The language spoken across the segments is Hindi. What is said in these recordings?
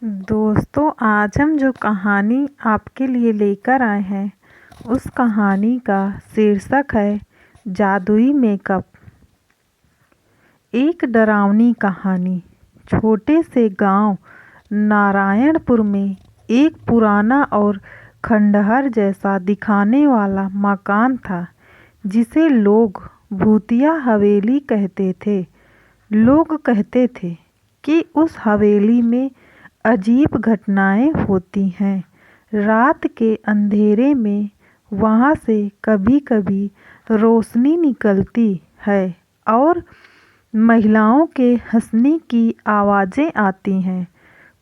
दोस्तों, आज हम जो कहानी आपके लिए लेकर आए हैं उस कहानी का शीर्षक है जादुई मेकअप। एक डरावनी कहानी। छोटे से गांव नारायणपुर में एक पुराना और खंडहर जैसा दिखने वाला मकान था जिसे लोग भूतिया हवेली कहते थे। लोग कहते थे कि उस हवेली में अजीब घटनाएं होती हैं। रात के अंधेरे में वहां से कभी कभी रोशनी निकलती है और महिलाओं के हंसने की आवाज़ें आती हैं।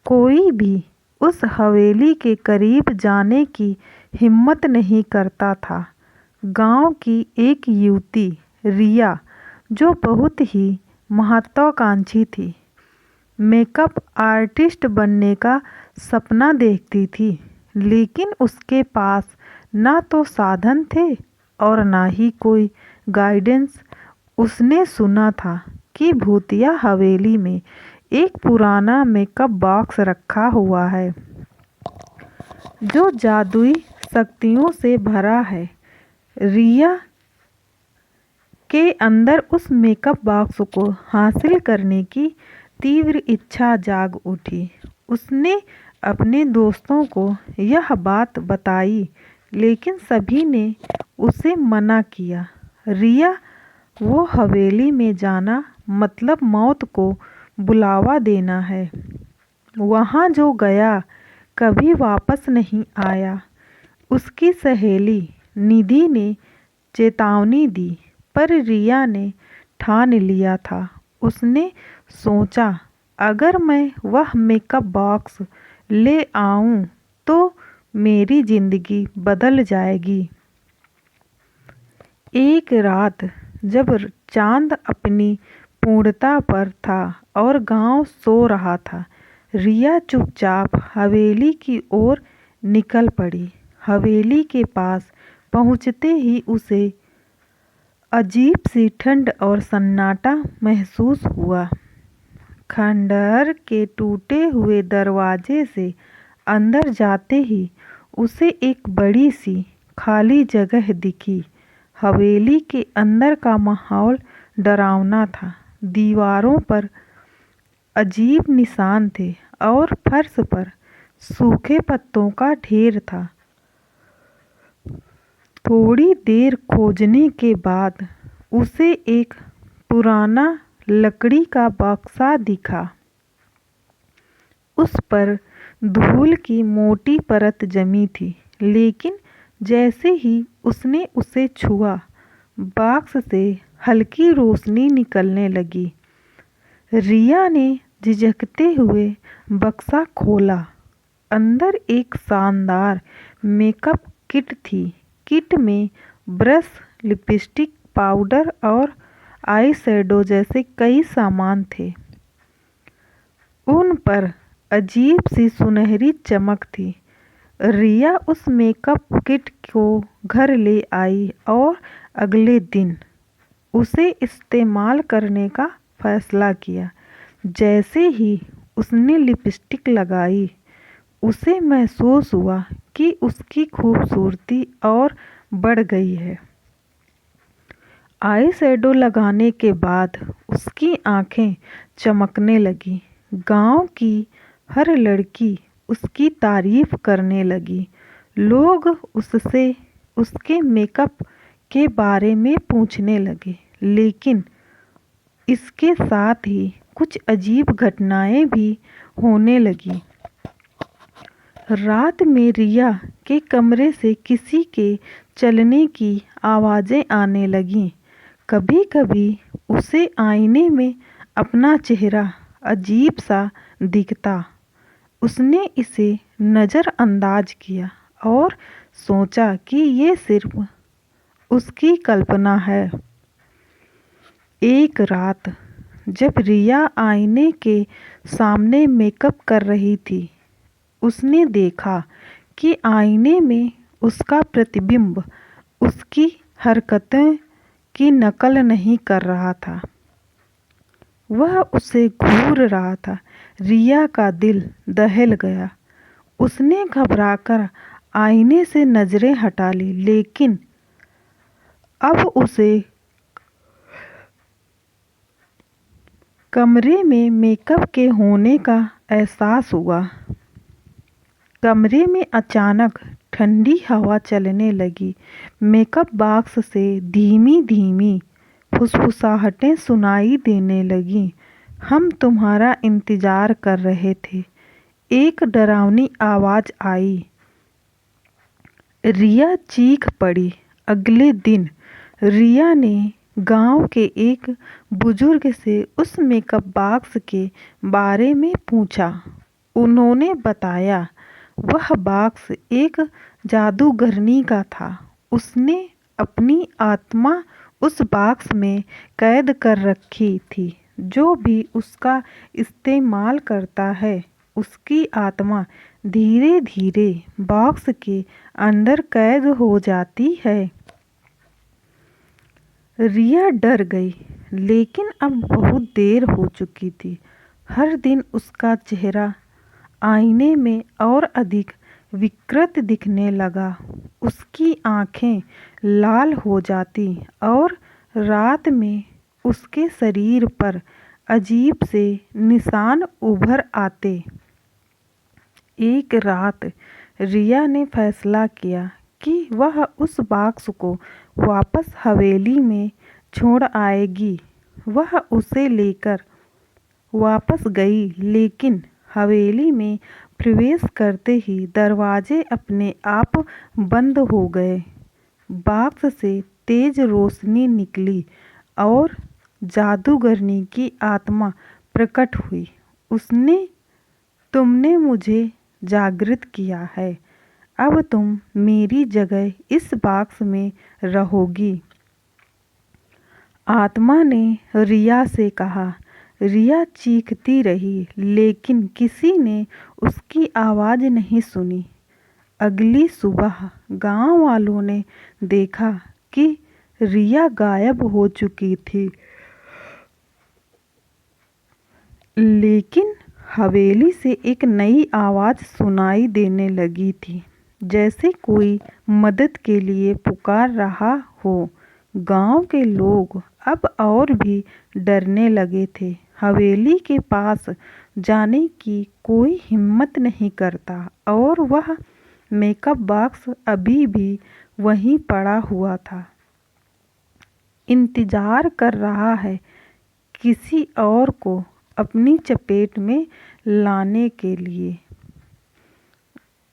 कोई भी उस हवेली के करीब जाने की हिम्मत नहीं करता था। गांव की एक युवती रिया, जो बहुत ही महत्वाकांक्षी थी, मेकअप आर्टिस्ट बनने का सपना देखती थी, लेकिन उसके पास ना तो साधन थे और ना ही कोई गाइडेंस। उसने सुना था कि भूतिया हवेली में एक पुराना मेकअप बॉक्स रखा हुआ है जो जादुई शक्तियों से भरा है। रिया के अंदर उस मेकअप बॉक्स को हासिल करने की तीव्र इच्छा जाग उठी। उसने अपने दोस्तों को यह बात बताई, लेकिन सभी ने उसे मना किया। रिया वो हवेली में जाना मतलब मौत को बुलावा देना है। वहाँ जो गया कभी वापस नहीं आया। उसकी सहेली निधि ने चेतावनी दी, पर रिया ने ठान लिया था। उसने सोचा, अगर मैं वह मेकअप बॉक्स ले आऊं तो मेरी जिंदगी बदल जाएगी। एक रात जब चांद अपनी पूर्णता पर था और गांव सो रहा था, रिया चुपचाप हवेली की ओर निकल पड़ी। हवेली के पास पहुंचते ही उसे अजीब सी ठंड और सन्नाटा महसूस हुआ। खंडहर के टूटे हुए दरवाजे से अंदर जाते ही उसे एक बड़ी सी खाली जगह दिखी। हवेली के अंदर का माहौल डरावना था। दीवारों पर अजीब निशान थे और फर्श पर सूखे पत्तों का ढेर था। थोड़ी देर खोजने के बाद उसे एक पुराना लकड़ी का बक्सा दिखा। उस पर धूल की मोटी परत जमी थी, लेकिन जैसे ही उसने उसे छुआ, बॉक्स से हल्की रोशनी निकलने लगी। रिया ने झिझकते हुए बक्सा खोला। अंदर एक शानदार मेकअप किट थी। किट में ब्रश, लिपस्टिक, पाउडर और आई शैडो जैसे कई सामान थे। उन पर अजीब सी सुनहरी चमक थी। रिया उस मेकअप किट को घर ले आई और अगले दिन उसे इस्तेमाल करने का फैसला किया। जैसे ही उसने लिपस्टिक लगाई, उसे महसूस हुआ कि उसकी खूबसूरती और बढ़ गई है। आई शैडो लगाने के बाद उसकी आंखें चमकने लगी। गांव की हर लड़की उसकी तारीफ करने लगी। लोग उससे उसके मेकअप के बारे में पूछने लगे, लेकिन इसके साथ ही कुछ अजीब घटनाएं भी होने लगी। रात में रिया के कमरे से किसी के चलने की आवाज़ें आने लगीं। कभी कभी उसे आईने में अपना चेहरा अजीब सा दिखता। उसने इसे नज़रअंदाज किया और सोचा कि ये सिर्फ उसकी कल्पना है। एक रात जब रिया आईने के सामने मेकअप कर रही थी, उसने देखा कि आईने में उसका प्रतिबिंब उसकी हरकतें की नकल नहीं कर रहा था। वह उसे घूर रहा था। रिया का दिल दहल गया। उसने घबराकर आईने से नजरें हटा ली, लेकिन अब उसे कमरे में मेकअप के होने का एहसास हुआ। कमरे में अचानक ठंडी हवा चलने लगी। मेकअप बॉक्स से धीमी धीमी फुसफुसाहटें सुनाई देने लगीं। हम तुम्हारा इंतजार कर रहे थे, एक डरावनी आवाज आई। रिया चीख पड़ी। अगले दिन रिया ने गांव के एक बुजुर्ग से उस मेकअप बॉक्स के बारे में पूछा। उन्होंने बताया वह बॉक्स एक जादूगरनी का था। उसने अपनी आत्मा उस बॉक्स में कैद कर रखी थी। जो भी उसका इस्तेमाल करता है, उसकी आत्मा धीरे धीरे बॉक्स के अंदर कैद हो जाती है। रिया डर गई, लेकिन अब बहुत देर हो चुकी थी। हर दिन उसका चेहरा आईने में और अधिक विकृत दिखने लगा। उसकी आंखें लाल हो जाती और रात में उसके शरीर पर अजीब से निशान उभर आते। एक रात रिया ने फैसला किया कि वह उस बॉक्स को वापस हवेली में छोड़ आएगी। वह उसे लेकर वापस गई, लेकिन हवेली में प्रवेश करते ही दरवाजे अपने आप बंद हो गए। बॉक्स से तेज रोशनी निकली और जादूगरनी की आत्मा प्रकट हुई। उसने, तुमने मुझे जागृत किया है। अब तुम मेरी जगह इस बॉक्स में रहोगी। आत्मा ने रिया से कहा। रिया चीखती रही, लेकिन किसी ने उसकी आवाज़ नहीं सुनी। अगली सुबह गांव वालों ने देखा कि रिया गायब हो चुकी थी, लेकिन हवेली से एक नई आवाज़ सुनाई देने लगी थी, जैसे कोई मदद के लिए पुकार रहा हो। गांव के लोग अब और भी डरने लगे थे। हवेली के पास जाने की कोई हिम्मत नहीं करता और वह मेकअप बॉक्स अभी भी वहीं पड़ा हुआ था, इंतजार कर रहा है किसी और को अपनी चपेट में लाने के लिए।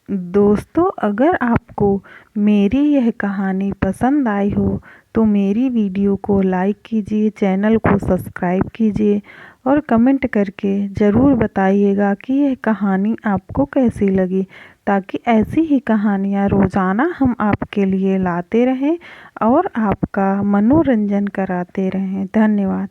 दोस्तों, अगर आपको मेरी यह कहानी पसंद आई हो तो मेरी वीडियो को लाइक कीजिए, चैनल को सब्सक्राइब कीजिए और कमेंट करके ज़रूर बताइएगा कि यह कहानी आपको कैसी लगी, ताकि ऐसी ही कहानियाँ रोज़ाना हम आपके लिए लाते रहें और आपका मनोरंजन कराते रहें। धन्यवाद।